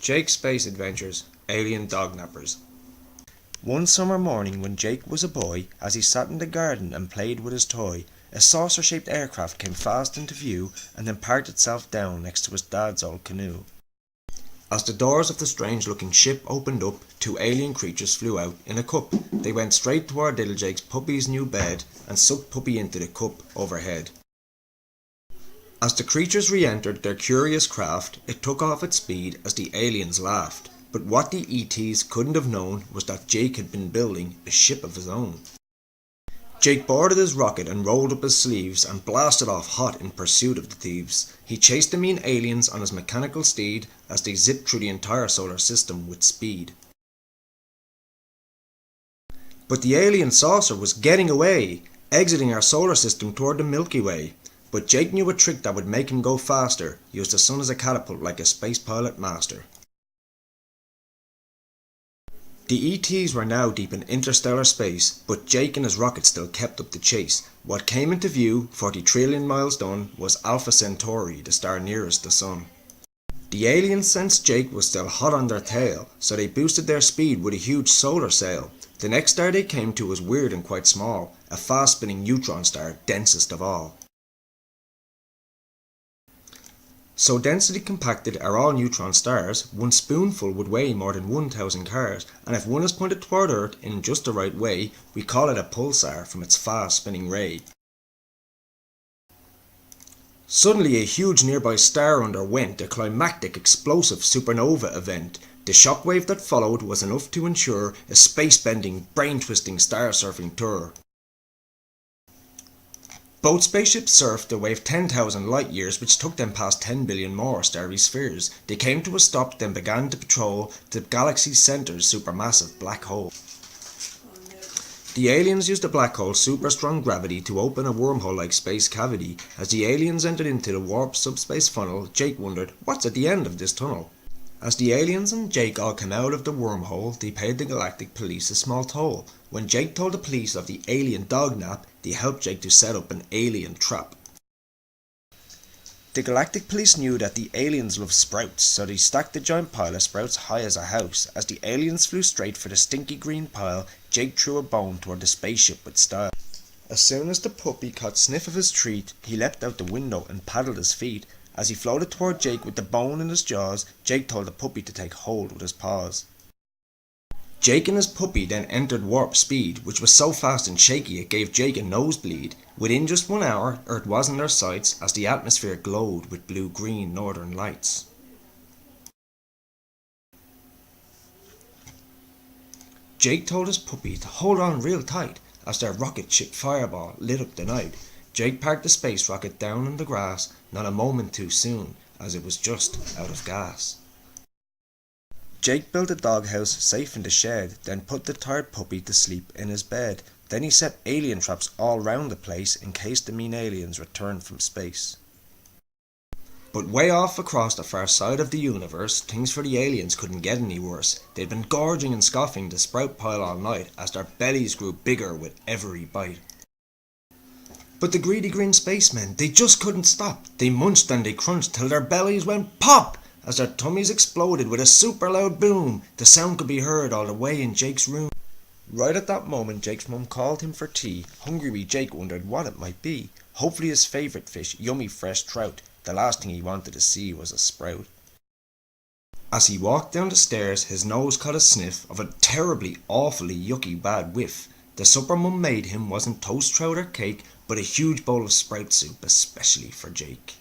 Jake's Space Adventures, Alien Dognappers. One summer morning when Jake was a boy, as he sat in the garden and played with his toy, a saucer-shaped aircraft came fast into view and then parked itself down next to his dad's old canoe. As the doors of the strange-looking ship opened up, two alien creatures flew out in a cup. They went straight toward little Jake's puppy's new bed and sucked puppy into the cup overhead. As the creatures re-entered their curious craft, it took off its speed as the aliens laughed. But what the ETs couldn't have known was that Jake had been building a ship of his own. Jake boarded his rocket and rolled up his sleeves and blasted off hot in pursuit of the thieves. He chased the mean aliens on his mechanical steed as they zipped through the entire solar system with speed. But the alien saucer was getting away, exiting our solar system toward the Milky Way. But Jake knew a trick that would make him go faster, used the sun as a catapult like a space pilot master. The ETs were now deep in interstellar space, but Jake and his rocket still kept up the chase. What came into view, 40 trillion miles done, was Alpha Centauri, the star nearest the sun. The aliens sensed Jake was still hot on their tail, so they boosted their speed with a huge solar sail. The next star they came to was weird and quite small, a fast-spinning neutron star, densest of all. So densely compacted are all neutron stars, one spoonful would weigh more than 1,000 cars, and if one is pointed toward Earth in just the right way, we call it a pulsar from its fast spinning ray. Suddenly a huge nearby star underwent a climactic explosive supernova event. The shockwave that followed was enough to ensure a space-bending, brain-twisting star-surfing tour. Both spaceships surfed the wave 10,000 light years, which took them past 10 billion more starry spheres. They came to a stop, then began to patrol the galaxy's centre's supermassive black hole. The aliens used the black hole's super-strong gravity to open a wormhole-like space cavity. As the aliens entered into the warp subspace funnel, Jake wondered, what's at the end of this tunnel? As the aliens and Jake all came out of the wormhole, they paid the galactic police a small toll. When Jake told the police of the alien dognap, they helped Jake to set up an alien trap. The galactic police knew that the aliens loved sprouts, so they stacked the giant pile of sprouts high as a house. As the aliens flew straight for the stinky green pile, Jake threw a bone toward the spaceship with style. As soon as the puppy caught sniff of his treat, he leapt out the window and paddled his feet. As he floated toward Jake with the bone in his jaws, Jake told the puppy to take hold with his paws. Jake and his puppy then entered warp speed, which was so fast and shaky it gave Jake a nosebleed. Within just 1 hour, Earth was in their sights as the atmosphere glowed with blue-green northern lights. Jake told his puppy to hold on real tight as their rocket ship Fireball lit up the night. Jake parked the space rocket down on the grass, not a moment too soon, as it was just out of gas. Jake built a doghouse safe in the shed, then put the tired puppy to sleep in his bed. Then he set alien traps all round the place in case the mean aliens returned from space. But way off across the far side of the universe, things for the aliens couldn't get any worse. They'd been gorging and scoffing the sprout pile all night as their bellies grew bigger with every bite. But the greedy green spacemen, they just couldn't stop. They munched and they crunched till their bellies went pop as their tummies exploded with a super loud boom. The sound could be heard all the way in Jake's room. Right at that moment, Jake's mum called him for tea. Hungry wee Jake wondered what it might be. Hopefully his favourite fish, yummy fresh trout. The last thing he wanted to see was a sprout. As he walked down the stairs, his nose caught a sniff of a terribly, awfully yucky bad whiff. The supper mum made him wasn't toast, trout or cake, but a huge bowl of sprout soup especially for Jake.